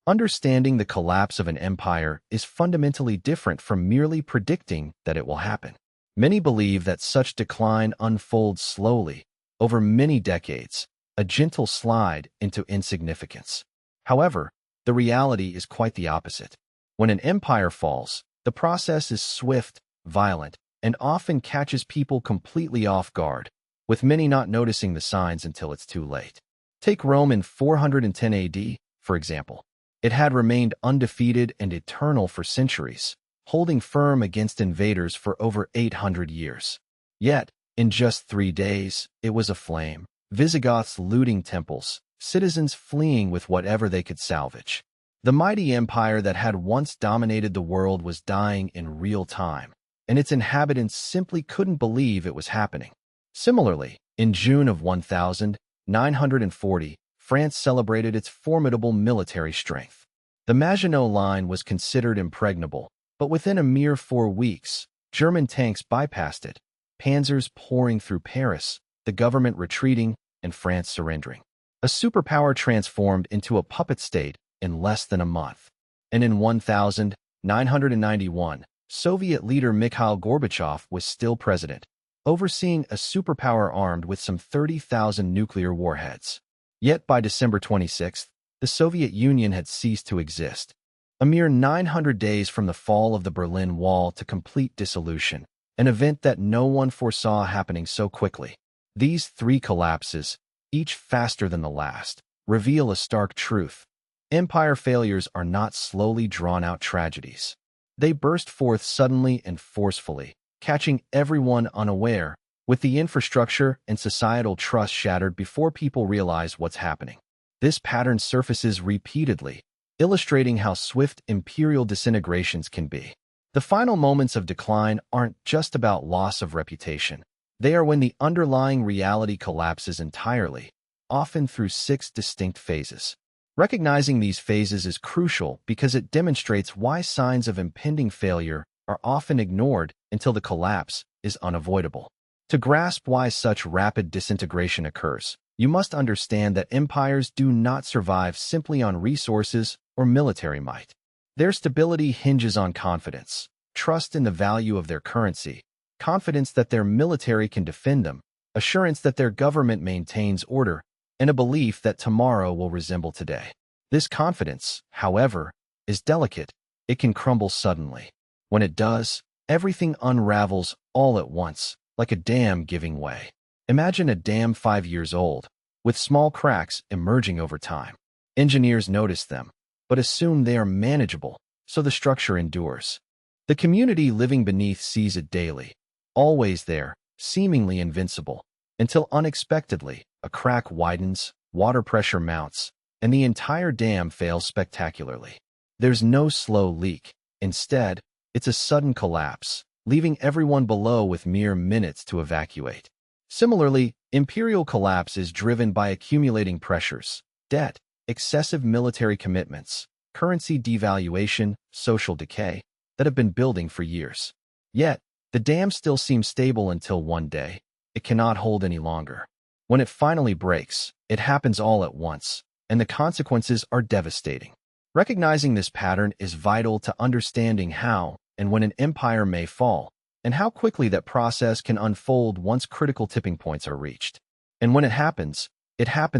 Understanding the collapse of an empire is fundamentally different from merely predicting that it will happen. Many believe that such decline unfolds slowly, over many decades, a gentle slide into insignificance. However, the reality is quite the opposite. When an empire falls, the process is swift, violent, and often catches people completely off guard, with many not noticing the signs until it's too late. Take Rome in 410 AD, for example. It had remained undefeated and eternal for centuries, holding firm against invaders for over 800 years. Yet, in just 3 days, it was aflame. Visigoths looting temples, citizens fleeing with whatever they could salvage. The mighty empire that had once dominated the world was dying in real time, and its inhabitants simply couldn't believe it was happening. Similarly, in June of 1940, France celebrated its formidable military strength. The Maginot Line was considered impregnable, but within a mere 4 weeks, German tanks bypassed it, panzers pouring through Paris, the government retreating, and France surrendering. A superpower transformed into a puppet state in less than a month. And in 1991, Soviet leader Mikhail Gorbachev was still president, overseeing a superpower armed with some 30,000 nuclear warheads. Yet by December 26th, the Soviet Union had ceased to exist, a mere 900 days from the fall of the Berlin Wall to complete dissolution, an event that no one foresaw happening so quickly. These 3 collapses, each faster than the last, reveal a stark truth. Empire failures are not slowly drawn-out tragedies. They burst forth suddenly and forcefully, catching everyone unaware, with the infrastructure and societal trust shattered before people realize what's happening. This pattern surfaces repeatedly, illustrating how swift imperial disintegrations can be. The final moments of decline aren't just about loss of reputation. They are when the underlying reality collapses entirely, often through 6 distinct phases. Recognizing these phases is crucial because it demonstrates why signs of impending failure are often ignored until the collapse is unavoidable. To grasp why such rapid disintegration occurs, you must understand that empires do not survive simply on resources or military might. Their stability hinges on confidence, trust in the value of their currency, confidence that their military can defend them, assurance that their government maintains order, and a belief that tomorrow will resemble today. This confidence, however, is delicate. It can crumble suddenly. When it does, everything unravels all at once, like a dam giving way. Imagine a dam 5 years old, with small cracks emerging over time. Engineers notice them, but assume they are manageable, so the structure endures. The community living beneath sees it daily, always there, seemingly invincible, until unexpectedly, a crack widens, water pressure mounts, and the entire dam fails spectacularly. There's no slow leak. Instead, it's a sudden collapse, leaving everyone below with mere minutes to evacuate. Similarly, imperial collapse is driven by accumulating pressures, debt, excessive military commitments, currency devaluation, social decay, that have been building for years. Yet, the dam still seems stable until one day, it cannot hold any longer. When it finally breaks, it happens all at once, and the consequences are devastating. Recognizing this pattern is vital to understanding how and when an empire may fall, and how quickly that process can unfold once critical tipping points are reached. And when it happens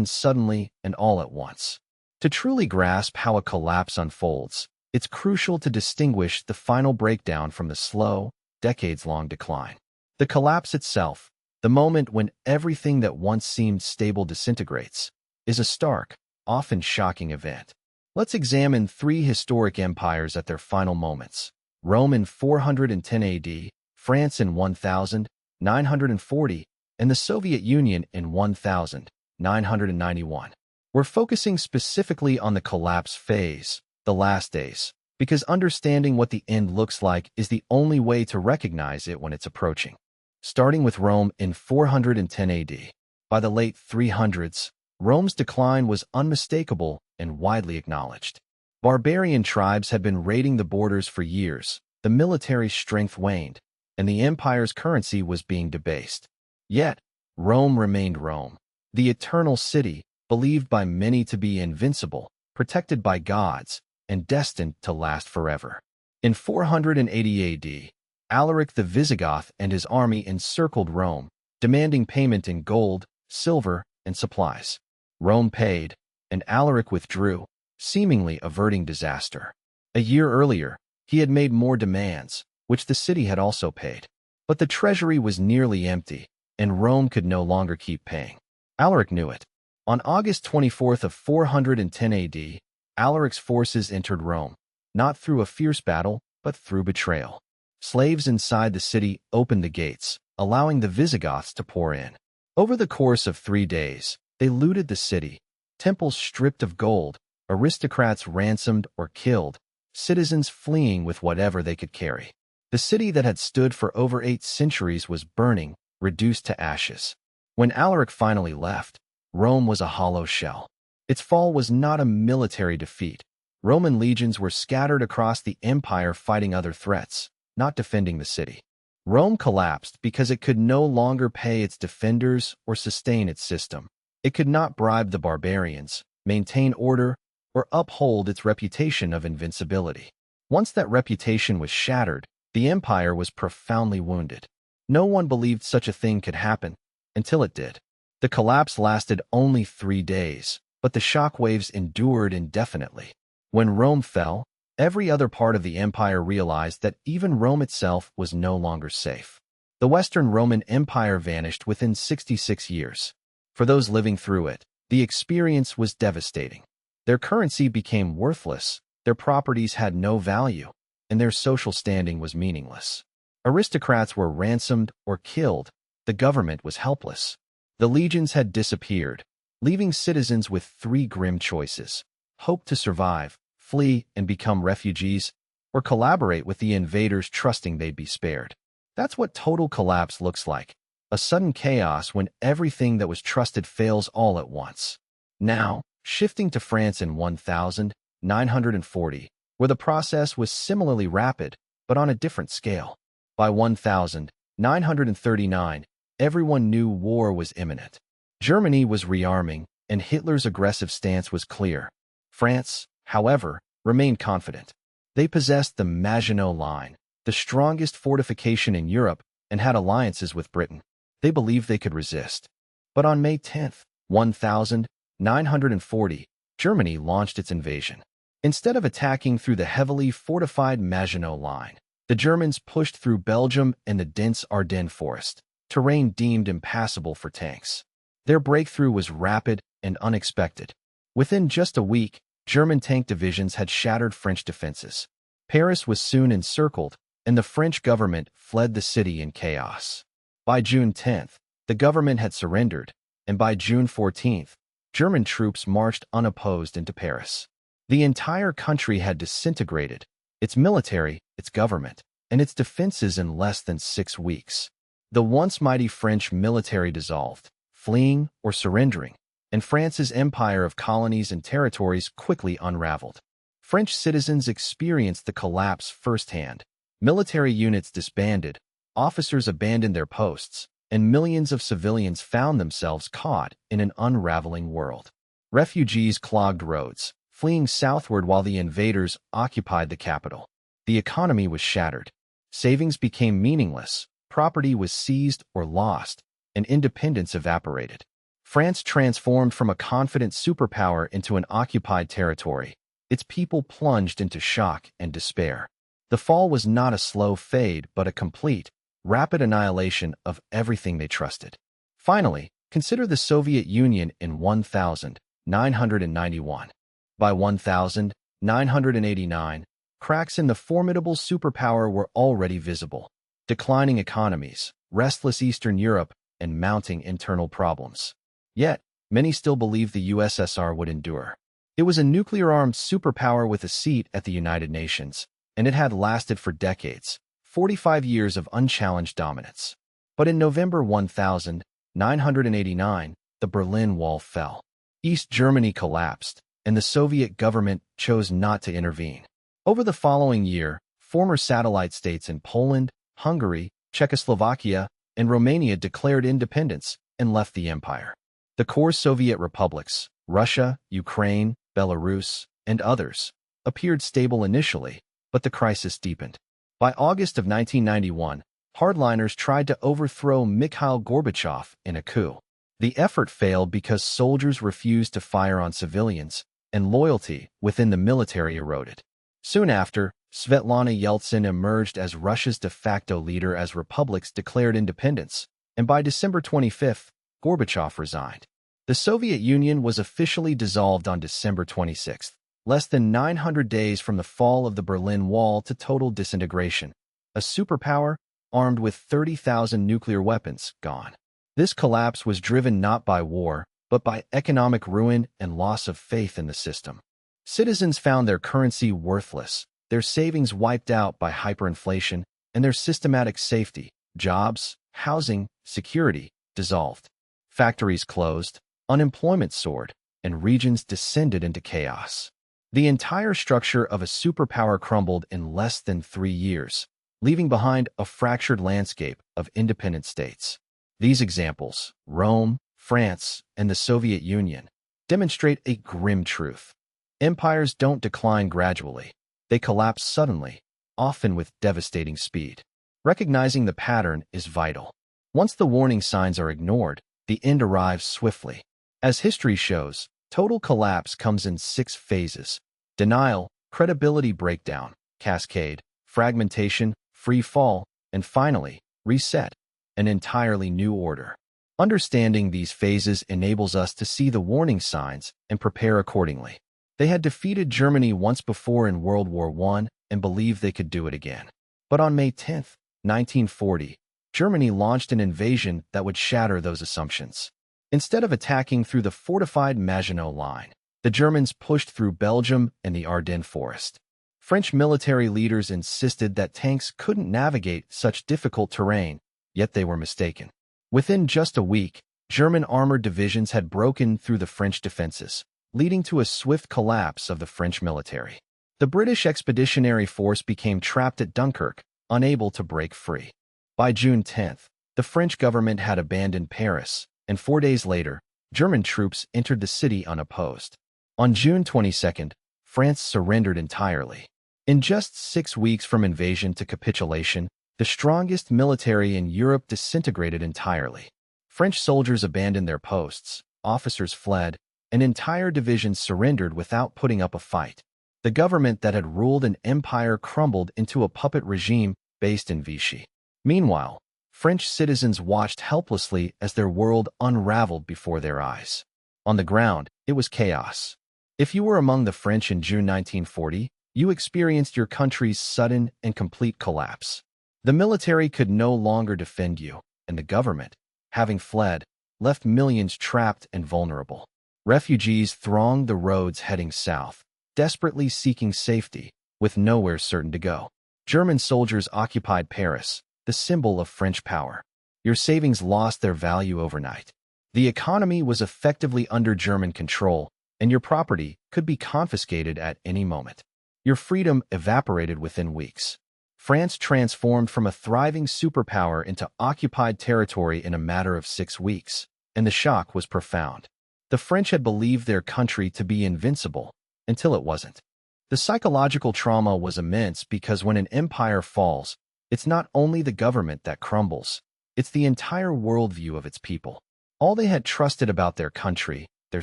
suddenly and all at once. To truly grasp how a collapse unfolds, it's crucial to distinguish the final breakdown from the slow, decades-long decline. The collapse itself, the moment when everything that once seemed stable disintegrates, is a stark, often shocking event. Let's examine 3 historic empires at their final moments. Rome in 410 AD, France in 1940, and the Soviet Union in 1991. We're focusing specifically on the collapse phase, the last days, because understanding what the end looks like is the only way to recognize it when it's approaching. Starting with Rome in 410 AD. By the late 300s, Rome's decline was unmistakable and widely acknowledged. Barbarian tribes had been raiding the borders for years, the military strength waned, and the empire's currency was being debased. Yet, Rome remained Rome, the eternal city, believed by many to be invincible, protected by gods, and destined to last forever. In 480 AD, Alaric the Visigoth and his army encircled Rome, demanding payment in gold, silver, and supplies. Rome paid, and Alaric withdrew, seemingly averting disaster. A year earlier, he had made more demands, which the city had also paid. But the treasury was nearly empty, and Rome could no longer keep paying. Alaric knew it. On August 24th of 410 AD, Alaric's forces entered Rome, not through a fierce battle, but through betrayal. Slaves inside the city opened the gates, allowing the Visigoths to pour in. Over the course of 3 days, they looted the city, temples stripped of gold, aristocrats ransomed or killed, citizens fleeing with whatever they could carry. The city that had stood for over 8 centuries was burning, reduced to ashes. When Alaric finally left, Rome was a hollow shell. Its fall was not a military defeat. Roman legions were scattered across the empire fighting other threats, not defending the city. Rome collapsed because it could no longer pay its defenders or sustain its system. It could not bribe the barbarians, maintain order, or uphold its reputation of invincibility. Once that reputation was shattered, the empire was profoundly wounded. No one believed such a thing could happen, until it did. The collapse lasted only 3 days, but the shockwaves endured indefinitely. When Rome fell, every other part of the empire realized that even Rome itself was no longer safe. The Western Roman Empire vanished within 66 years. For those living through it, the experience was devastating. Their currency became worthless, their properties had no value, and their social standing was meaningless. Aristocrats were ransomed or killed, the government was helpless. The legions had disappeared, leaving citizens with 3 grim choices: hope to survive, flee and become refugees, or collaborate with the invaders trusting they'd be spared. That's what total collapse looks like, a sudden chaos when everything that was trusted fails all at once. Now, shifting to France in 1940, where the process was similarly rapid, but on a different scale. By 1939, everyone knew war was imminent. Germany was rearming, and Hitler's aggressive stance was clear. France, however, remained confident. They possessed the Maginot Line, the strongest fortification in Europe, and had alliances with Britain. They believed they could resist. But on May 10, 1940, Germany launched its invasion. Instead of attacking through the heavily fortified Maginot Line, the Germans pushed through Belgium and the dense Ardennes forest, terrain deemed impassable for tanks. Their breakthrough was rapid and unexpected. Within just a week, German tank divisions had shattered French defenses. Paris was soon encircled, and the French government fled the city in chaos. By June 10th, the government had surrendered, and by June 14th, German troops marched unopposed into Paris. The entire country had disintegrated, its military, its government, and its defenses in less than 6 weeks. The once mighty French military dissolved, fleeing or surrendering, and France's empire of colonies and territories quickly unraveled. French citizens experienced the collapse firsthand. Military units disbanded, officers abandoned their posts, and millions of civilians found themselves caught in an unraveling world. Refugees clogged roads, fleeing southward while the invaders occupied the capital. The economy was shattered. Savings became meaningless, property was seized or lost, and independence evaporated. France transformed from a confident superpower into an occupied territory. Its people plunged into shock and despair. The fall was not a slow fade, but a complete, rapid annihilation of everything they trusted. Finally, consider the Soviet Union in 1991. By 1989, cracks in the formidable superpower were already visible. Declining economies, restless Eastern Europe, and mounting internal problems. Yet, many still believed the USSR would endure. It was a nuclear-armed superpower with a seat at the United Nations, and it had lasted for decades, 45 years of unchallenged dominance. But in November 1989, the Berlin Wall fell. East Germany collapsed, and the Soviet government chose not to intervene. Over the following year, former satellite states in Poland, Hungary, Czechoslovakia, and Romania declared independence and left the empire. The core Soviet republics, Russia, Ukraine, Belarus, and others, appeared stable initially, but the crisis deepened. By August of 1991, hardliners tried to overthrow Mikhail Gorbachev in a coup. The effort failed because soldiers refused to fire on civilians, and loyalty within the military eroded. Soon after, Svetlana Yeltsin emerged as Russia's de facto leader as republics declared independence, and by December 25, Gorbachev resigned. The Soviet Union was officially dissolved on December 26, less than 900 days from the fall of the Berlin Wall to total disintegration. A superpower, armed with 30,000 nuclear weapons, gone. This collapse was driven not by war, but by economic ruin and loss of faith in the system. Citizens found their currency worthless, their savings wiped out by hyperinflation, and their systematic safety, jobs, housing, security, dissolved. Factories closed, unemployment soared, and regions descended into chaos. The entire structure of a superpower crumbled in less than 3 years, leaving behind a fractured landscape of independent states. These examples, Rome, France, and the Soviet Union, demonstrate a grim truth. Empires don't decline gradually. They collapse suddenly, often with devastating speed. Recognizing the pattern is vital. Once the warning signs are ignored, the end arrives swiftly. As history shows, total collapse comes in 6 phases: denial, credibility breakdown, cascade, fragmentation, free fall, and finally, reset, an entirely new order. Understanding these phases enables us to see the warning signs and prepare accordingly. They had defeated Germany once before in World War I and believed they could do it again. But on May 10, 1940, Germany launched an invasion that would shatter those assumptions. Instead of attacking through the fortified Maginot Line, the Germans pushed through Belgium and the Ardennes Forest. French military leaders insisted that tanks couldn't navigate such difficult terrain, yet they were mistaken. Within just a week, German armored divisions had broken through the French defenses, leading to a swift collapse of the French military. The British Expeditionary Force became trapped at Dunkirk, unable to break free. By June 10, the French government had abandoned Paris, and 4 days later, German troops entered the city unopposed. On June 22, France surrendered entirely. In just 6 weeks from invasion to capitulation, the strongest military in Europe disintegrated entirely. French soldiers abandoned their posts, officers fled, and entire divisions surrendered without putting up a fight. The government that had ruled an empire crumbled into a puppet regime based in Vichy. Meanwhile, French citizens watched helplessly as their world unraveled before their eyes. On the ground, it was chaos. If you were among the French in June 1940, you experienced your country's sudden and complete collapse. The military could no longer defend you, and the government, having fled, left millions trapped and vulnerable. Refugees thronged the roads heading south, desperately seeking safety, with nowhere certain to go. German soldiers occupied Paris, the symbol of French power. Your savings lost their value overnight. The economy was effectively under German control, and your property could be confiscated at any moment. Your freedom evaporated within weeks. France transformed from a thriving superpower into occupied territory in a matter of 6 weeks, and the shock was profound. The French had believed their country to be invincible, until it wasn't. The psychological trauma was immense because when an empire falls, it's not only the government that crumbles, it's the entire worldview of its people. All they had trusted about their country, their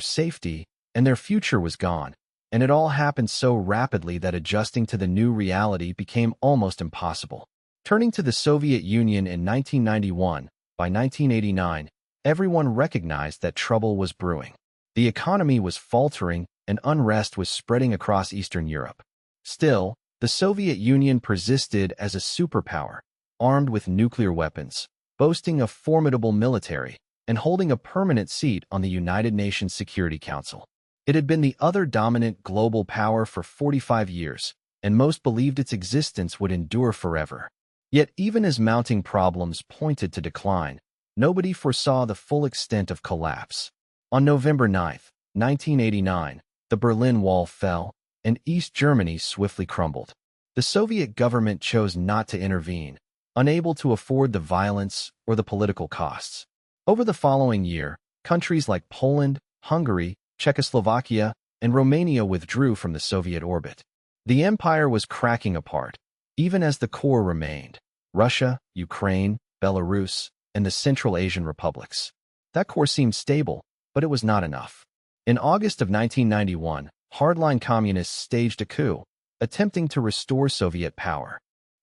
safety, and their future was gone, and it all happened so rapidly that adjusting to the new reality became almost impossible. Turning to the Soviet Union in 1991, by 1989, everyone recognized that trouble was brewing. The economy was faltering, and unrest was spreading across Eastern Europe. Still, the Soviet Union persisted as a superpower, armed with nuclear weapons, boasting a formidable military, and holding a permanent seat on the United Nations Security Council. It had been the other dominant global power for 45 years, and most believed its existence would endure forever. Yet even as mounting problems pointed to decline, nobody foresaw the full extent of collapse. On November 9, 1989, the Berlin Wall fell, and East Germany swiftly crumbled. The Soviet government chose not to intervene, unable to afford the violence or the political costs. Over the following year, countries like Poland, Hungary, Czechoslovakia, and Romania withdrew from the Soviet orbit. The empire was cracking apart, even as the core remained: Russia, Ukraine, Belarus, and the Central Asian republics. That core seemed stable, but it was not enough. In August of 1991, hardline communists staged a coup, attempting to restore Soviet power.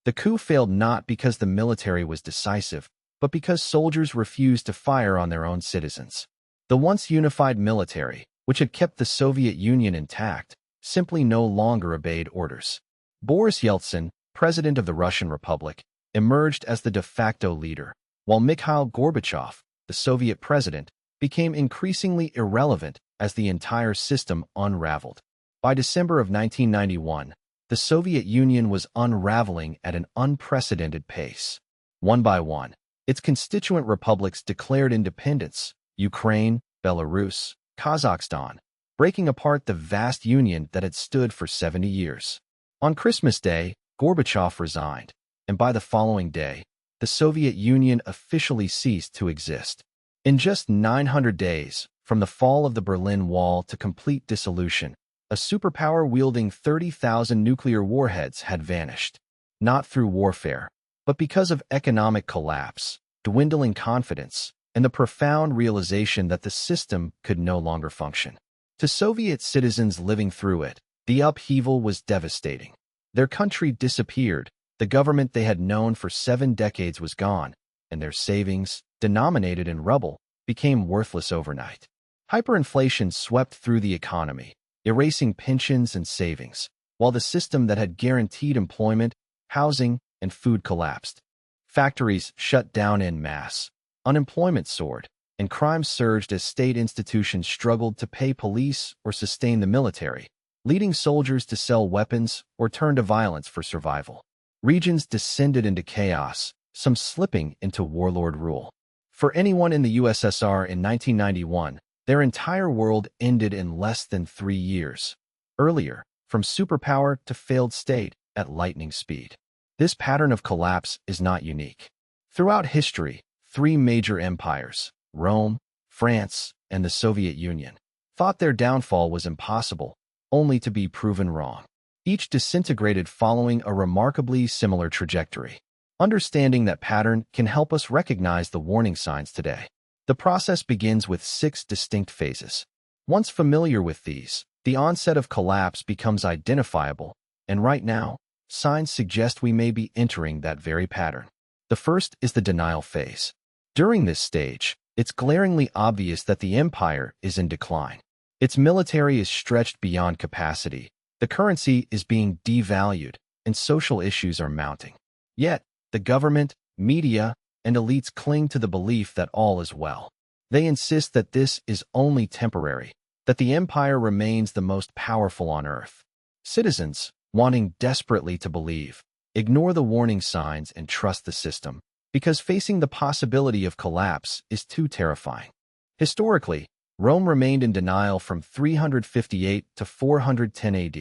The coup failed not because the military was decisive, but because soldiers refused to fire on their own citizens. The once unified military, which had kept the Soviet Union intact, simply no longer obeyed orders. Boris Yeltsin, president of the Russian Republic, emerged as the de facto leader, while Mikhail Gorbachev, the Soviet president, became increasingly irrelevant as the entire system unraveled. By December of 1991, the Soviet Union was unraveling at an unprecedented pace. One by one, its constituent republics declared independence: Ukraine, Belarus, Kazakhstan, breaking apart the vast union that had stood for 70 years. On Christmas Day, Gorbachev resigned, and by the following day, the Soviet Union officially ceased to exist. In just 900 days, from the fall of the Berlin Wall to complete dissolution, a superpower wielding 30,000 nuclear warheads had vanished. Not through warfare, but because of economic collapse, dwindling confidence, and the profound realization that the system could no longer function. To Soviet citizens living through it, the upheaval was devastating. Their country disappeared, the government they had known for 7 decades was gone, and their savings, denominated in ruble, became worthless overnight. Hyperinflation swept through the economy, erasing pensions and savings, while the system that had guaranteed employment, housing, and food collapsed. Factories shut down en masse, unemployment soared, and crime surged as state institutions struggled to pay police or sustain the military, leading soldiers to sell weapons or turn to violence for survival. Regions descended into chaos, some slipping into warlord rule. For anyone in the USSR in 1991, their entire world ended in less than 3 years. Earlier, from superpower to failed state at lightning speed. This pattern of collapse is not unique. Throughout history, 3 major empires, Rome, France, and the Soviet Union, thought their downfall was impossible, only to be proven wrong. Each disintegrated following a remarkably similar trajectory. Understanding that pattern can help us recognize the warning signs today. The process begins with 6 distinct phases. Once familiar with these, the onset of collapse becomes identifiable, and right now, signs suggest we may be entering that very pattern. The first is the denial phase. During this stage, it's glaringly obvious that the empire is in decline. Its military is stretched beyond capacity, the currency is being devalued, and social issues are mounting. Yet, the government, media, and elites cling to the belief that all is well. They insist that this is only temporary, that the empire remains the most powerful on earth. Citizens, wanting desperately to believe, ignore the warning signs and trust the system, because facing the possibility of collapse is too terrifying. Historically, Rome remained in denial from 358 to 410 AD,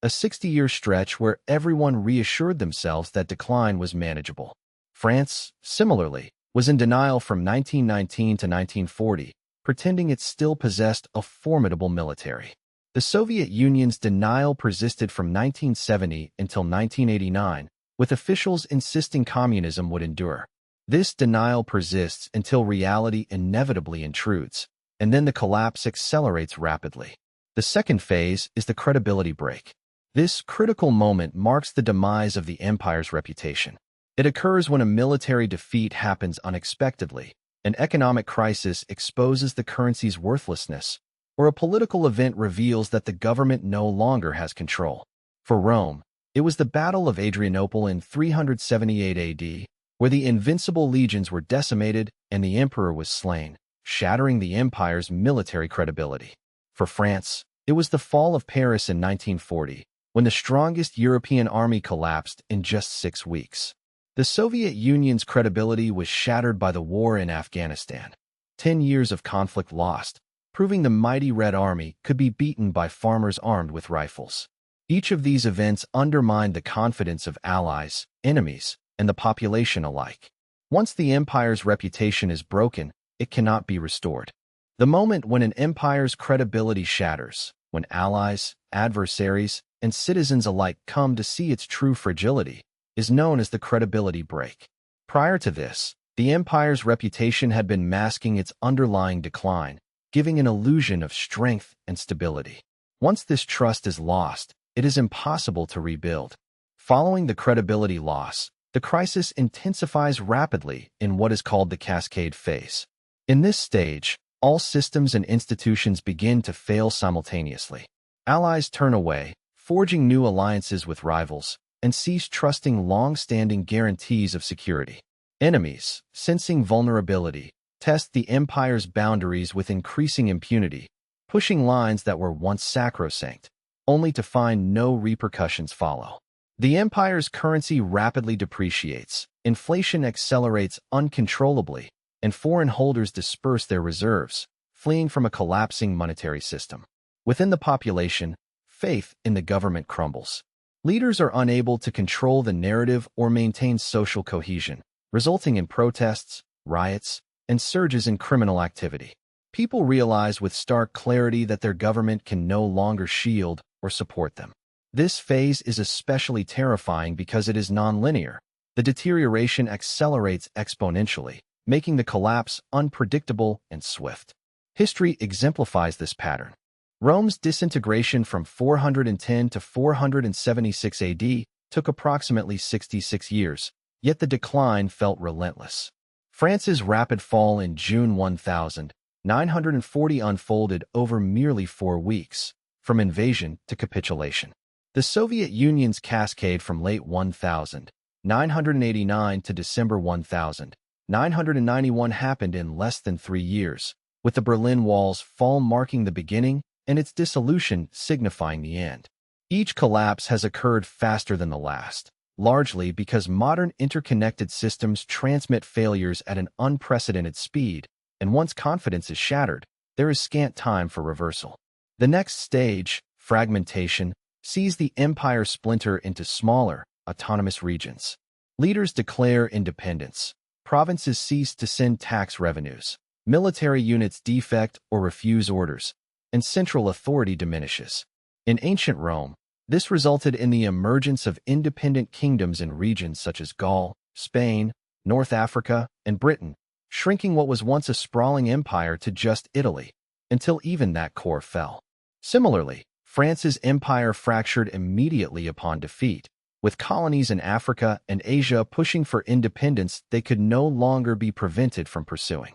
a 60-year stretch where everyone reassured themselves that decline was manageable. France, similarly, was in denial from 1919 to 1940, pretending it still possessed a formidable military. The Soviet Union's denial persisted from 1970 until 1989, with officials insisting communism would endure. This denial persists until reality inevitably intrudes, and then the collapse accelerates rapidly. The second phase is the credibility break. This critical moment marks the demise of the empire's reputation. It occurs when a military defeat happens unexpectedly, an economic crisis exposes the currency's worthlessness, or a political event reveals that the government no longer has control. For Rome, it was the Battle of Adrianople in 378 AD, where the invincible legions were decimated and the emperor was slain, shattering the empire's military credibility. For France, it was the fall of Paris in 1940, when the strongest European army collapsed in just 6 weeks. The Soviet Union's credibility was shattered by the war in Afghanistan. 10 years of conflict lost, proving the mighty Red Army could be beaten by farmers armed with rifles. Each of these events undermined the confidence of allies, enemies, and the population alike. Once the empire's reputation is broken, it cannot be restored. The moment when an empire's credibility shatters, when allies, adversaries, and citizens alike come to see its true fragility, is known as the credibility break. Prior to this, the empire's reputation had been masking its underlying decline, giving an illusion of strength and stability. Once this trust is lost, it is impossible to rebuild. Following the credibility loss, the crisis intensifies rapidly in what is called the cascade phase. In this stage, all systems and institutions begin to fail simultaneously. Allies turn away, forging new alliances with rivals, and cease trusting long-standing guarantees of security. Enemies, sensing vulnerability, test the empire's boundaries with increasing impunity, pushing lines that were once sacrosanct, only to find no repercussions follow. The empire's currency rapidly depreciates, inflation accelerates uncontrollably, and foreign holders disperse their reserves, fleeing from a collapsing monetary system. Within the population, faith in the government crumbles. Leaders are unable to control the narrative or maintain social cohesion, resulting in protests, riots, and surges in criminal activity. People realize with stark clarity that their government can no longer shield or support them. This phase is especially terrifying because it is nonlinear. The deterioration accelerates exponentially, making the collapse unpredictable and swift. History exemplifies this pattern. Rome's disintegration from 410 to 476 AD took approximately 66 years, yet the decline felt relentless. France's rapid fall in June 1940 unfolded over merely 4 weeks, from invasion to capitulation. The Soviet Union's cascade from late 1989 to December 1991 happened in less than 3 years, with the Berlin Wall's fall marking the beginning and its dissolution signifying the end. Each collapse has occurred faster than the last, largely because modern interconnected systems transmit failures at an unprecedented speed, and once confidence is shattered, there is scant time for reversal. The next stage, fragmentation, sees the empire splinter into smaller, autonomous regions. Leaders declare independence. Provinces cease to send tax revenues. Military units defect or refuse orders, and central authority diminishes. In ancient Rome, this resulted in the emergence of independent kingdoms in regions such as Gaul, Spain, North Africa, and Britain, shrinking what was once a sprawling empire to just Italy, until even that core fell. Similarly, France's empire fractured immediately upon defeat, with colonies in Africa and Asia pushing for independence they could no longer be prevented from pursuing.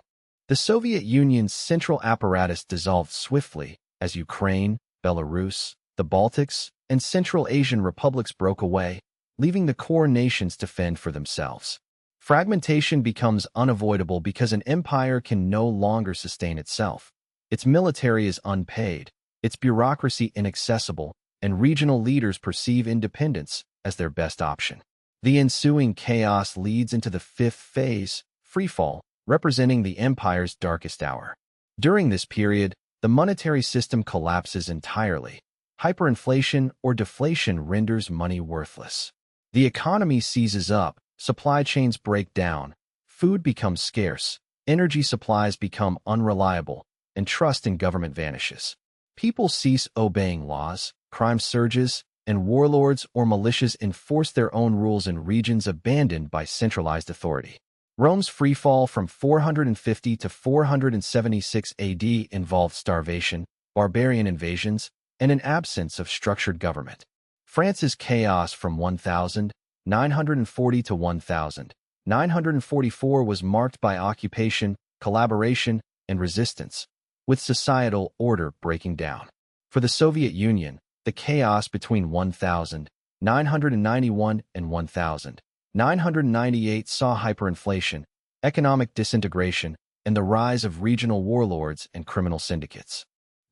The Soviet Union's central apparatus dissolved swiftly as Ukraine, Belarus, the Baltics, and Central Asian republics broke away, leaving the core nations to fend for themselves. Fragmentation becomes unavoidable because an empire can no longer sustain itself. Its military is unpaid, its bureaucracy inaccessible, and regional leaders perceive independence as their best option. The ensuing chaos leads into the fifth phase, freefall, representing the empire's darkest hour. During this period, the monetary system collapses entirely. Hyperinflation or deflation renders money worthless. The economy seizes up, supply chains break down, food becomes scarce, energy supplies become unreliable, and trust in government vanishes. People cease obeying laws, crime surges, and warlords or militias enforce their own rules in regions abandoned by centralized authority. Rome's freefall from 450 to 476 AD involved starvation, barbarian invasions, and an absence of structured government. France's chaos from 1940 to 1944 was marked by occupation, collaboration, and resistance, with societal order breaking down. For the Soviet Union, the chaos between 1991 and 1998 saw hyperinflation, economic disintegration, and the rise of regional warlords and criminal syndicates.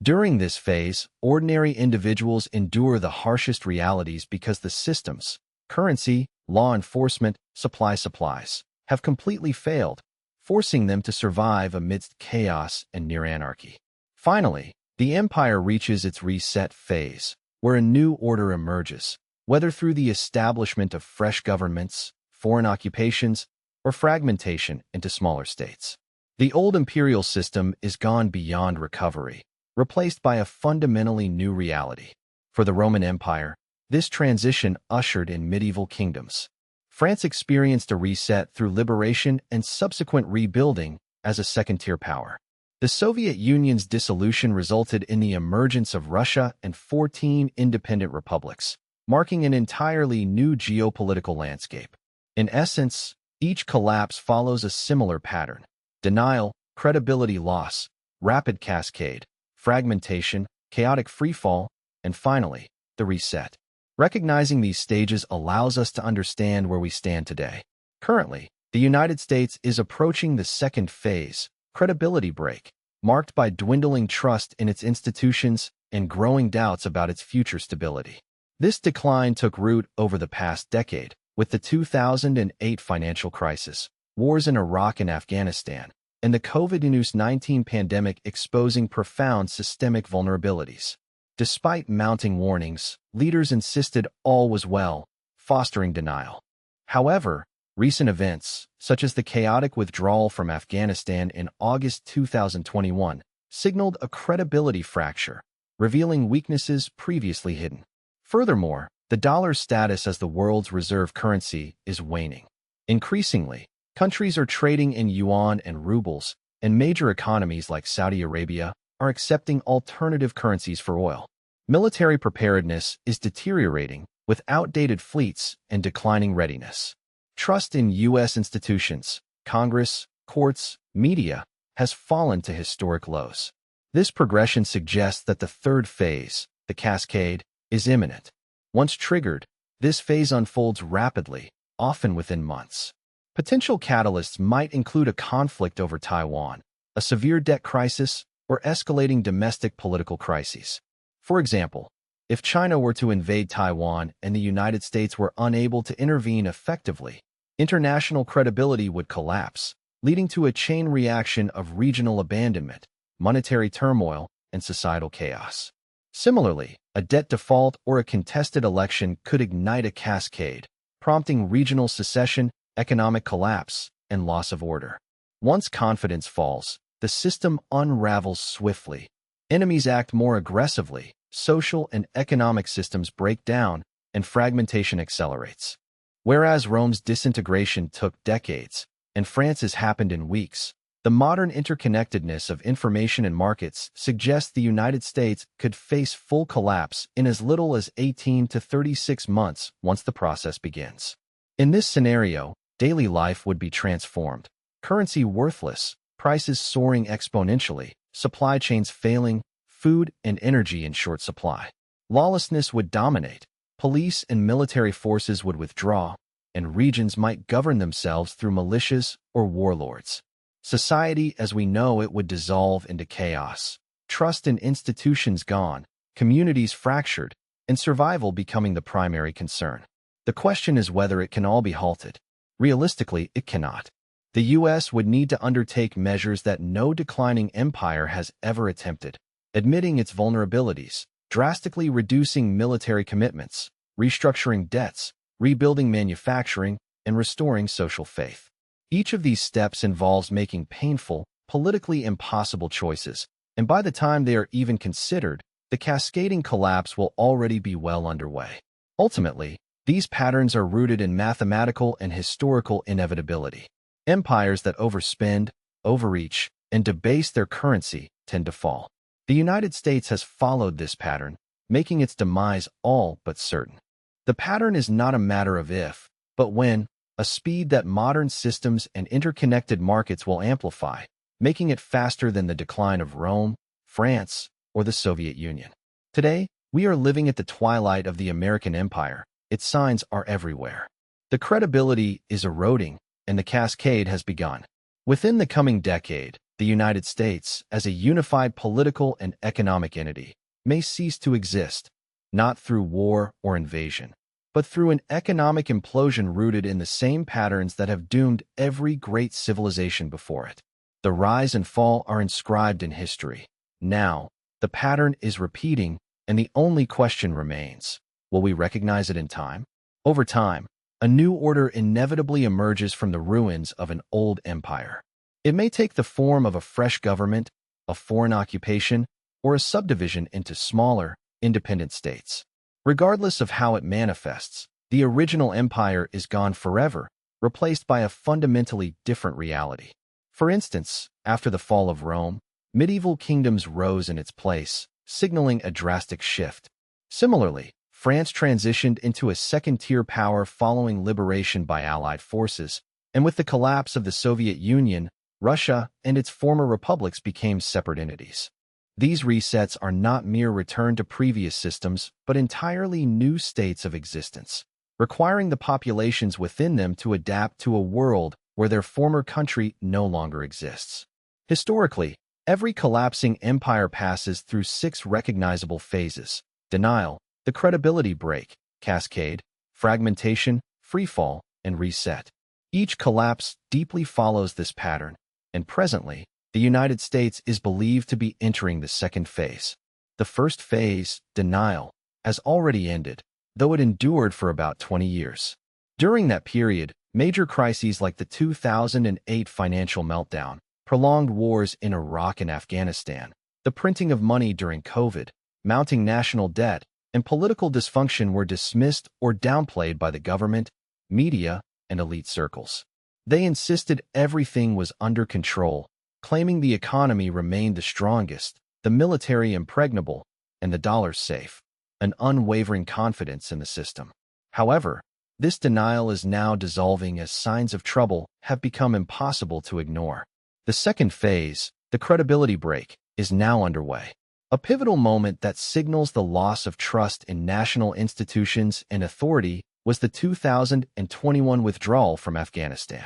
During this phase, ordinary individuals endure the harshest realities because the systems, currency, law enforcement, supplies, have completely failed, forcing them to survive amidst chaos and near anarchy. Finally, the empire reaches its reset phase, where a new order emerges, whether through the establishment of fresh governments, foreign occupations, or fragmentation into smaller states. The old imperial system is gone beyond recovery. replaced by a fundamentally new reality. For the Roman Empire, this transition ushered in medieval kingdoms. France experienced a reset through liberation and subsequent rebuilding as a second-tier power. The Soviet Union's dissolution resulted in the emergence of Russia and 14 independent republics, marking an entirely new geopolitical landscape. In essence, each collapse follows a similar pattern: denial, credibility loss, rapid cascade, fragmentation, chaotic freefall, and finally, the reset. Recognizing these stages allows us to understand where we stand today. Currently, the United States is approaching the second phase, credibility break, marked by dwindling trust in its institutions and growing doubts about its future stability. This decline took root over the past decade, with the 2008 financial crisis, wars in Iraq and Afghanistan, and the COVID-19 pandemic exposing profound systemic vulnerabilities. Despite mounting warnings, leaders insisted all was well, fostering denial. However, recent events, such as the chaotic withdrawal from Afghanistan in August 2021, signaled a credibility fracture, revealing weaknesses previously hidden. Furthermore, the dollar's status as the world's reserve currency is waning. Increasingly, countries are trading in yuan and rubles, and major economies like Saudi Arabia are accepting alternative currencies for oil. Military preparedness is deteriorating, with outdated fleets and declining readiness. Trust in U.S. institutions, Congress, courts, media has fallen to historic lows. This progression suggests that the third phase, the cascade, is imminent. Once triggered, this phase unfolds rapidly, often within months. Potential catalysts might include a conflict over Taiwan, a severe debt crisis, or escalating domestic political crises. For example, if China were to invade Taiwan and the United States were unable to intervene effectively, international credibility would collapse, leading to a chain reaction of regional abandonment, monetary turmoil, and societal chaos. Similarly, a debt default or a contested election could ignite a cascade, prompting regional secession, economic collapse, and loss of order. Once confidence falls, the system unravels swiftly. Enemies act more aggressively, social and economic systems break down, and fragmentation accelerates. Whereas Rome's disintegration took decades, and France's happened in weeks, the modern interconnectedness of information and markets suggests the United States could face full collapse in as little as 18 to 36 months once the process begins. In this scenario, daily life would be transformed, currency worthless, prices soaring exponentially, supply chains failing, food and energy in short supply. Lawlessness would dominate, police and military forces would withdraw, and regions might govern themselves through militias or warlords. Society as we know it would dissolve into chaos, trust in institutions gone, communities fractured, and survival becoming the primary concern. The question is whether it can all be halted. Realistically, it cannot. The U.S. would need to undertake measures that no declining empire has ever attempted, admitting its vulnerabilities, drastically reducing military commitments, restructuring debts, rebuilding manufacturing, and restoring social faith. Each of these steps involves making painful, politically impossible choices, and by the time they are even considered, the cascading collapse will already be well underway. Ultimately, these patterns are rooted in mathematical and historical inevitability. Empires that overspend, overreach, and debase their currency tend to fall. The United States has followed this pattern, making its demise all but certain. The pattern is not a matter of if, but when, a speed that modern systems and interconnected markets will amplify, making it faster than the decline of Rome, France, or the Soviet Union. Today, we are living at the twilight of the American empire. Its signs are everywhere. The credibility is eroding, and the cascade has begun. Within the coming decade, the United States, as a unified political and economic entity, may cease to exist, not through war or invasion, but through an economic implosion rooted in the same patterns that have doomed every great civilization before it. The rise and fall are inscribed in history. Now, the pattern is repeating, and the only question remains: will we recognize it in time? Over time, a new order inevitably emerges from the ruins of an old empire. It may take the form of a fresh government, a foreign occupation, or a subdivision into smaller, independent states. Regardless of how it manifests, the original empire is gone forever, replaced by a fundamentally different reality. For instance, after the fall of Rome, medieval kingdoms rose in its place, signaling a drastic shift. Similarly, France transitioned into a second-tier power following liberation by Allied forces, and with the collapse of the Soviet Union, Russia and its former republics became separate entities. These resets are not mere return to previous systems, but entirely new states of existence, requiring the populations within them to adapt to a world where their former country no longer exists. Historically, every collapsing empire passes through 6 recognizable phases: denial, the credibility break, cascade, fragmentation, freefall, and reset. Each collapse deeply follows this pattern, and presently, the United States is believed to be entering the second phase. The first phase, denial, has already ended, though it endured for about 20 years. During that period, major crises like the 2008 financial meltdown, prolonged wars in Iraq and Afghanistan, the printing of money during COVID, mounting national debt, and political dysfunction were dismissed or downplayed by the government, media, and elite circles. They insisted everything was under control, claiming the economy remained the strongest, the military impregnable, and the dollar safe, an unwavering confidence in the system. However, this denial is now dissolving as signs of trouble have become impossible to ignore. The second phase, the credibility break, is now underway. A pivotal moment that signals the loss of trust in national institutions and authority was the 2021 withdrawal from Afghanistan.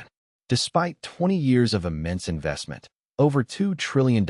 Despite 20 years of immense investment, over $2 trillion,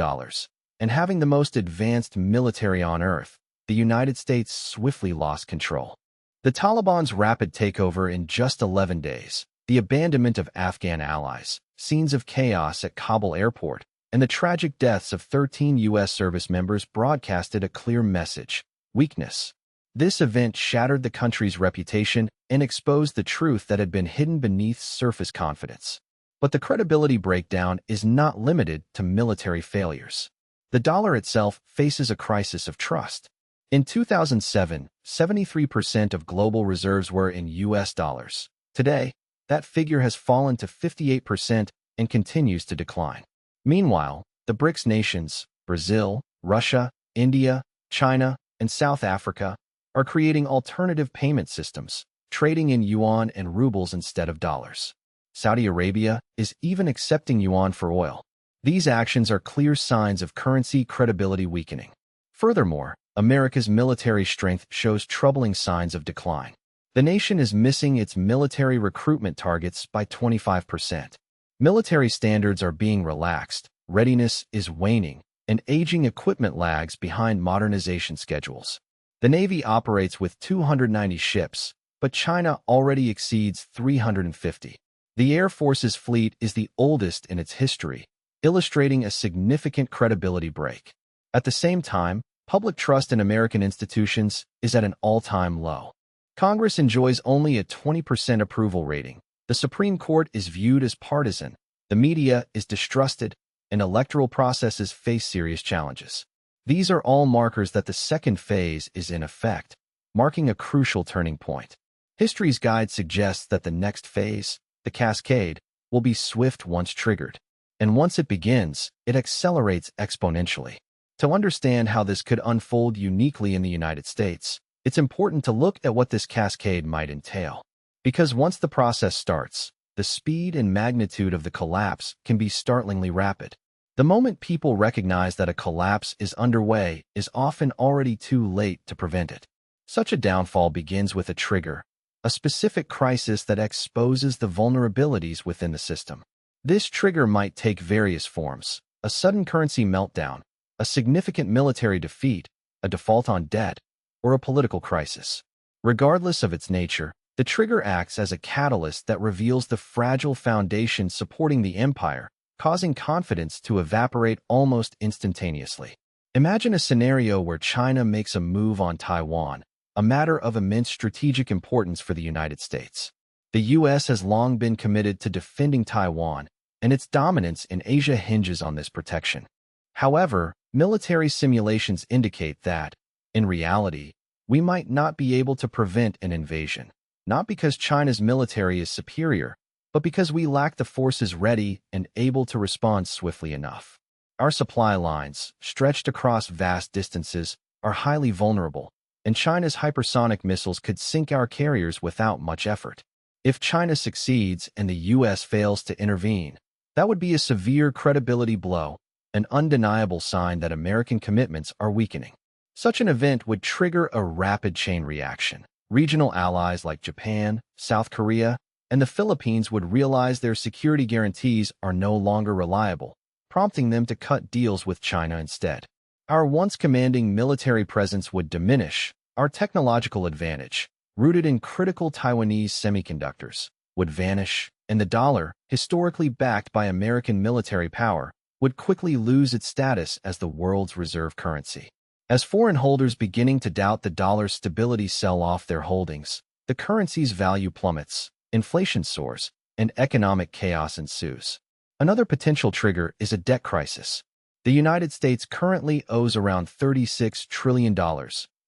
and having the most advanced military on Earth, the United States swiftly lost control. The Taliban's rapid takeover in just 11 days, the abandonment of Afghan allies, scenes of chaos at Kabul airport, and the tragic deaths of 13 U.S. service members broadcasted a clear message: weakness. This event shattered the country's reputation and exposed the truth that had been hidden beneath surface confidence. But the credibility breakdown is not limited to military failures. The dollar itself faces a crisis of trust. In 2007, 73% of global reserves were in U.S. dollars. Today, that figure has fallen to 58% and continues to decline. Meanwhile, the BRICS nations, Brazil, Russia, India, China, and South Africa, are creating alternative payment systems, trading in yuan and rubles instead of dollars. Saudi Arabia is even accepting yuan for oil. These actions are clear signs of currency credibility weakening. Furthermore, America's military strength shows troubling signs of decline. The nation is missing its military recruitment targets by 25%. Military standards are being relaxed, readiness is waning, and aging equipment lags behind modernization schedules. The Navy operates with 290 ships, but China already exceeds 350. The Air Force's fleet is the oldest in its history, illustrating a significant credibility break. At the same time, public trust in American institutions is at an all-time low. Congress enjoys only a 20% approval rating. The Supreme Court is viewed as partisan. The media is distrusted, and electoral processes face serious challenges. These are all markers that the second phase is in effect, marking a crucial turning point. History's guide suggests that the next phase, the cascade, will be swift once triggered. And once it begins, it accelerates exponentially. To understand how this could unfold uniquely in the United States, it's important to look at what this cascade might entail. Because once the process starts, the speed and magnitude of the collapse can be startlingly rapid. The moment people recognize that a collapse is underway is often already too late to prevent it. Such a downfall begins with a trigger, a specific crisis that exposes the vulnerabilities within the system. This trigger might take various forms: a sudden currency meltdown, a significant military defeat, a default on debt, or a political crisis. Regardless of its nature, the trigger acts as a catalyst that reveals the fragile foundation supporting the empire, causing confidence to evaporate almost instantaneously. Imagine a scenario where China makes a move on Taiwan, a matter of immense strategic importance for the United States. The U.S. has long been committed to defending Taiwan, and its dominance in Asia hinges on this protection. However, Military simulations indicate that, in reality, we might not be able to prevent an invasion, not because China's military is superior, but because we lack the forces ready and able to respond swiftly enough. Our supply lines, stretched across vast distances, are highly vulnerable, and China's hypersonic missiles could sink our carriers without much effort. If China succeeds and the U.S. fails to intervene, that would be a severe credibility blow, an undeniable sign that American commitments are weakening. Such an event would trigger a rapid chain reaction. Regional allies like Japan, South Korea, and the Philippines would realize their security guarantees are no longer reliable, prompting them to cut deals with China instead. Our once commanding military presence would diminish, our technological advantage, rooted in critical Taiwanese semiconductors, would vanish, and the dollar, historically backed by American military power, would quickly lose its status as the world's reserve currency. As foreign holders beginning to doubt the dollar's stability sell off their holdings, the currency's value plummets, inflation soars, and economic chaos ensues. Another potential trigger is a debt crisis. The United States currently owes around $36 trillion,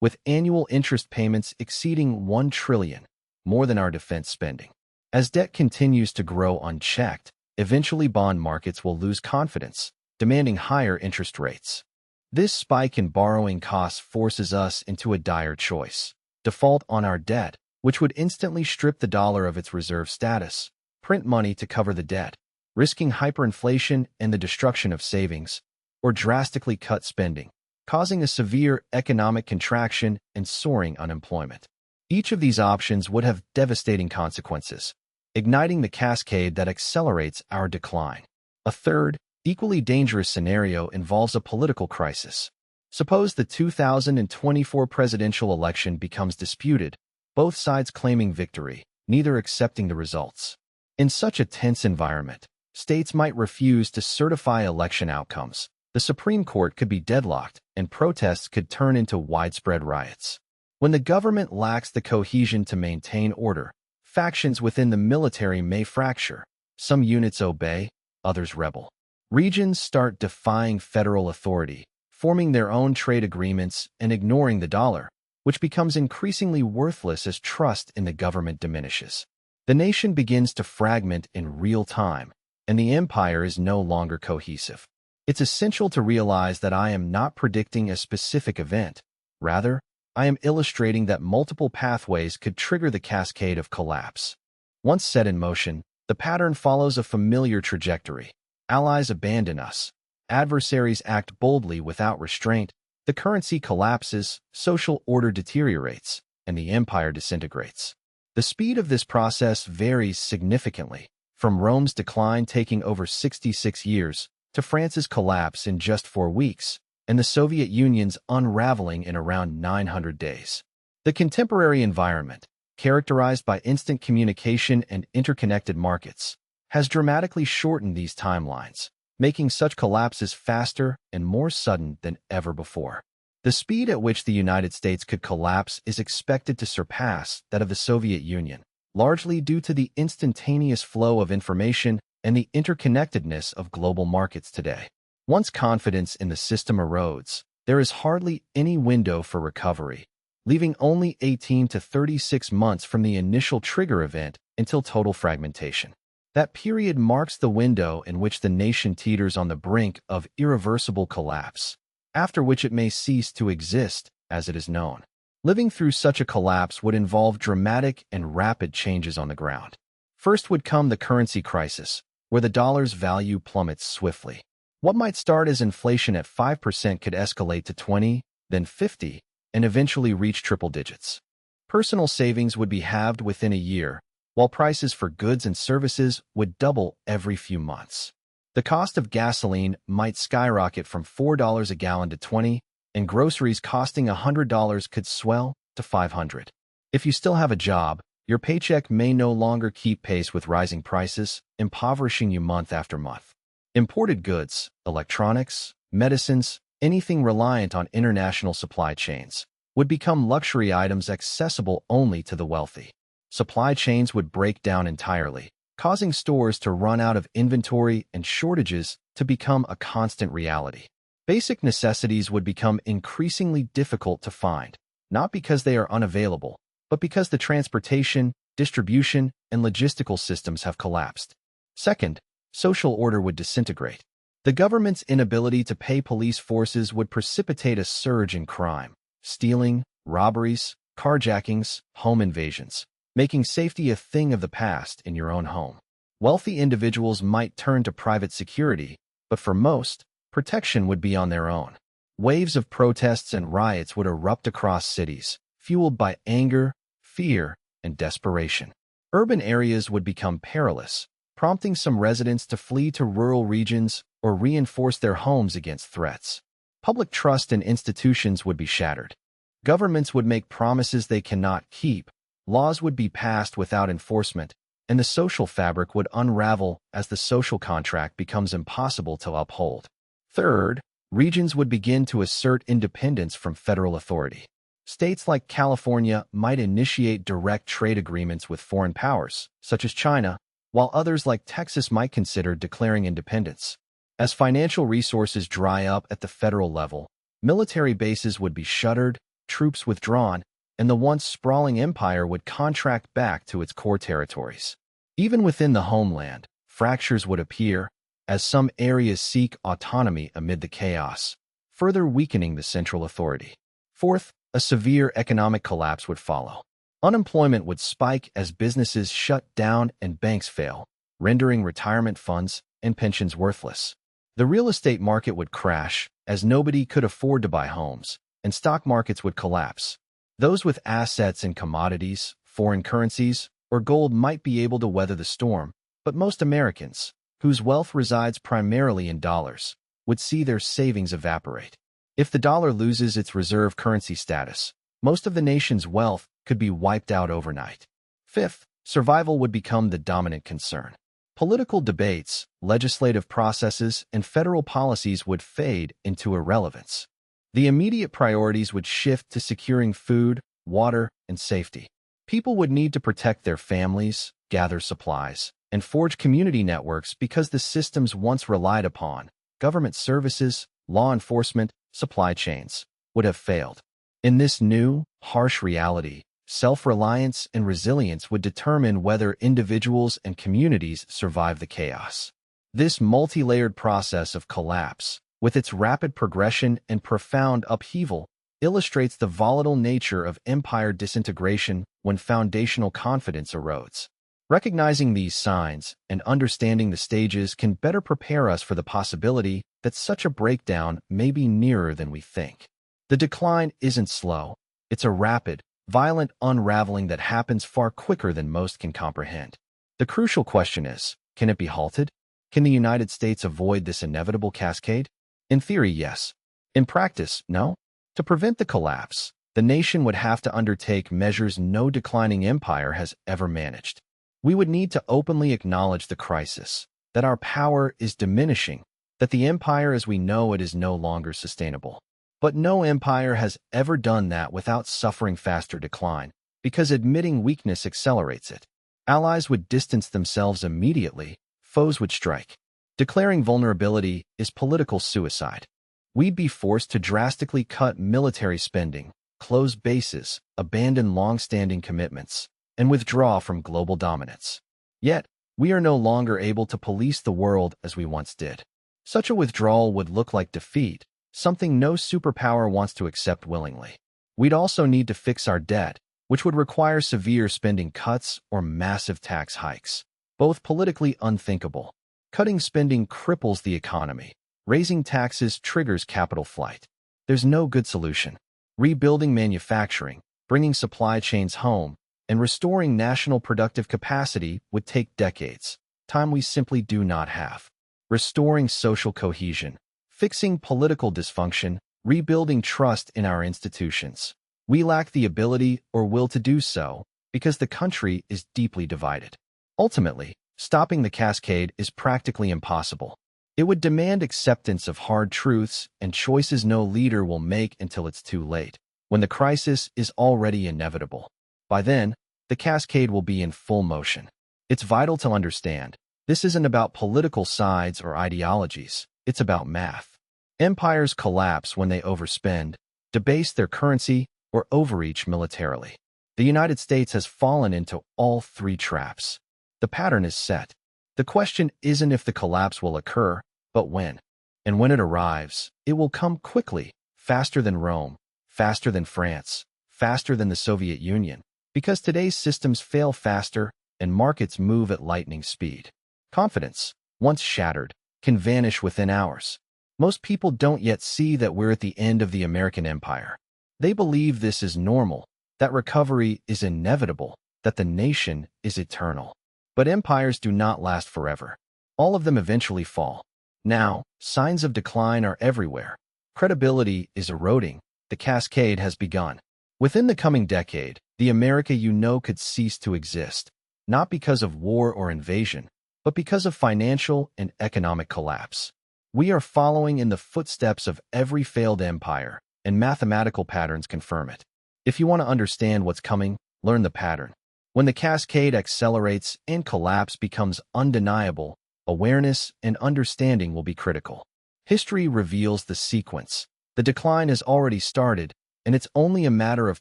with annual interest payments exceeding $1 trillion, more than our defense spending. As debt continues to grow unchecked, eventually bond markets will lose confidence, demanding higher interest rates. This spike in borrowing costs forces us into a dire choice: default on our debt, which would instantly strip the dollar of its reserve status, print money to cover the debt, risking hyperinflation and the destruction of savings, or drastically cut spending, causing a severe economic contraction and soaring unemployment. Each of these options would have devastating consequences, igniting the cascade that accelerates our decline. A third, equally dangerous scenario involves a political crisis. Suppose the 2024 presidential election becomes disputed, both sides claiming victory, neither accepting the results. In such a tense environment, states might refuse to certify election outcomes. The Supreme Court could be deadlocked, and protests could turn into widespread riots. When the government lacks the cohesion to maintain order, factions within the military may fracture. Some units obey, others rebel. Regions start defying federal authority, forming their own trade agreements and ignoring the dollar, which becomes increasingly worthless as trust in the government diminishes. The nation begins to fragment in real time, and the empire is no longer cohesive. It's essential to realize that I am not predicting a specific event. Rather, I am illustrating that multiple pathways could trigger the cascade of collapse. Once set in motion, the pattern follows a familiar trajectory. Allies abandon us. Adversaries act boldly without restraint. The currency collapses, social order deteriorates, and the empire disintegrates. The speed of this process varies significantly, from Rome's decline taking over 66 years to France's collapse in just 4 weeks, and the Soviet Union's unraveling in around 900 days. The contemporary environment, characterized by instant communication and interconnected markets, has dramatically shortened these timelines, making such collapses faster and more sudden than ever before. The speed at which the United States could collapse is expected to surpass that of the Soviet Union, largely due to the instantaneous flow of information and the interconnectedness of global markets today. Once confidence in the system erodes, there is hardly any window for recovery, leaving only 18 to 36 months from the initial trigger event until total fragmentation. That period marks the window in which the nation teeters on the brink of irreversible collapse, after which it may cease to exist as it is known. Living through such a collapse would involve dramatic and rapid changes on the ground. First would come the currency crisis, where the dollar's value plummets swiftly. What might start as inflation at 5% could escalate to 20, then 50, and eventually reach triple digits. Personal savings would be halved within a year, while prices for goods and services would double every few months. The cost of gasoline might skyrocket from $4 a gallon to $20, and groceries costing $100 could swell to $500. If you still have a job, your paycheck may no longer keep pace with rising prices, impoverishing you month after month. Imported goods, electronics, medicines, anything reliant on international supply chains, would become luxury items accessible only to the wealthy. Supply chains would break down entirely, causing stores to run out of inventory and shortages to become a constant reality. Basic necessities would become increasingly difficult to find, not because they are unavailable, but because the transportation, distribution, and logistical systems have collapsed. Second, social order would disintegrate. The government's inability to pay police forces would precipitate a surge in crime, stealing, robberies, carjackings, home invasions, making safety a thing of the past in your own home. Wealthy individuals might turn to private security, but for most, protection would be on their own. Waves of protests and riots would erupt across cities, fueled by anger, fear, and desperation. Urban areas would become perilous, prompting some residents to flee to rural regions or reinforce their homes against threats. Public trust in institutions would be shattered. Governments would make promises they cannot keep, laws would be passed without enforcement, and the social fabric would unravel as the social contract becomes impossible to uphold. Third, regions would begin to assert independence from federal authority. States like California might initiate direct trade agreements with foreign powers, such as China, while others like Texas might consider declaring independence. As financial resources dry up at the federal level, military bases would be shuttered, troops withdrawn, and the once sprawling empire would contract back to its core territories. Even within the homeland, fractures would appear, as some areas seek autonomy amid the chaos, further weakening the central authority. Fourth, a severe economic collapse would follow. Unemployment would spike as businesses shut down and banks fail, rendering retirement funds and pensions worthless. The real estate market would crash, as nobody could afford to buy homes, and stock markets would collapse. Those with assets in commodities, foreign currencies, or gold might be able to weather the storm, but most Americans, whose wealth resides primarily in dollars, would see their savings evaporate. If the dollar loses its reserve currency status, most of the nation's wealth could be wiped out overnight. Fifth, survival would become the dominant concern. Political debates, legislative processes, and federal policies would fade into irrelevance. The immediate priorities would shift to securing food, water, and safety. People would need to protect their families, gather supplies, and forge community networks because the systems once relied upon, government services, law enforcement, supply chains, would have failed. In this new, harsh reality, self-reliance and resilience would determine whether individuals and communities survive the chaos. This multi-layered process of collapse, with its rapid progression and profound upheaval, illustrates the volatile nature of empire disintegration when foundational confidence erodes. Recognizing these signs and understanding the stages can better prepare us for the possibility that such a breakdown may be nearer than we think. The decline isn't slow. It's a rapid, violent unraveling that happens far quicker than most can comprehend. The crucial question is, can it be halted? Can the United States avoid this inevitable cascade? In theory, yes. In practice, no. To prevent the collapse, the nation would have to undertake measures no declining empire has ever managed. We would need to openly acknowledge the crisis, that our power is diminishing, that the empire as we know it is no longer sustainable. But no empire has ever done that without suffering faster decline, because admitting weakness accelerates it. Allies would distance themselves immediately, foes would strike. Declaring vulnerability is political suicide. We'd be forced to drastically cut military spending, close bases, abandon long-standing commitments, and withdraw from global dominance. Yet, we are no longer able to police the world as we once did. Such a withdrawal would look like defeat, something no superpower wants to accept willingly. We'd also need to fix our debt, which would require severe spending cuts or massive tax hikes, both politically unthinkable. Cutting spending cripples the economy. Raising taxes triggers capital flight. There's no good solution. Rebuilding manufacturing, bringing supply chains home, and restoring national productive capacity would take decades, time we simply do not have. Restoring social cohesion, fixing political dysfunction, rebuilding trust in our institutions. We lack the ability or will to do so because the country is deeply divided. Ultimately, stopping the cascade is practically impossible. It would demand acceptance of hard truths and choices no leader will make until it's too late, when the crisis is already inevitable. By then, the cascade will be in full motion. It's vital to understand, this isn't about political sides or ideologies, it's about math. Empires collapse when they overspend, debase their currency, or overreach militarily. The United States has fallen into all three traps. The pattern is set. The question isn't if the collapse will occur, but when. And when it arrives, it will come quickly, faster than Rome, faster than France, faster than the Soviet Union, because today's systems fail faster and markets move at lightning speed. Confidence, once shattered, can vanish within hours. Most people don't yet see that we're at the end of the American empire. They believe this is normal, that recovery is inevitable, that the nation is eternal. But empires do not last forever. All of them eventually fall. Now, signs of decline are everywhere. Credibility is eroding. The cascade has begun. Within the coming decade, the America you know could cease to exist, not because of war or invasion, but because of financial and economic collapse. We are following in the footsteps of every failed empire, and mathematical patterns confirm it. If you want to understand what's coming, learn the pattern. When the cascade accelerates and collapse becomes undeniable, awareness and understanding will be critical. History reveals the sequence. The decline has already started, and it's only a matter of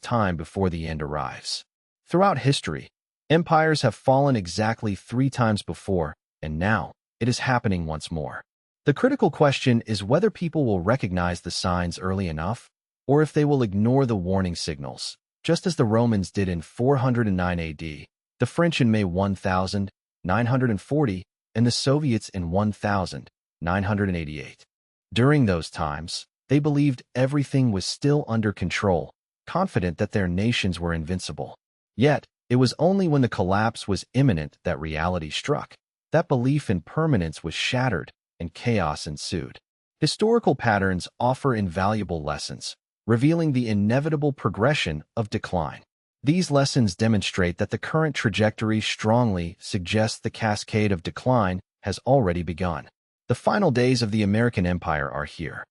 time before the end arrives. Throughout history, empires have fallen exactly 3 times before, and now it is happening once more. The critical question is whether people will recognize the signs early enough, or if they will ignore the warning signals, just as the Romans did in 409 AD, the French in May 1940, and the Soviets in 1988. During those times, they believed everything was still under control, confident that their nations were invincible. Yet, it was only when the collapse was imminent that reality struck. That belief in permanence was shattered, and chaos ensued. Historical patterns offer invaluable lessons, revealing the inevitable progression of decline. These lessons demonstrate that the current trajectory strongly suggests the cascade of decline has already begun. The final days of the American empire are here.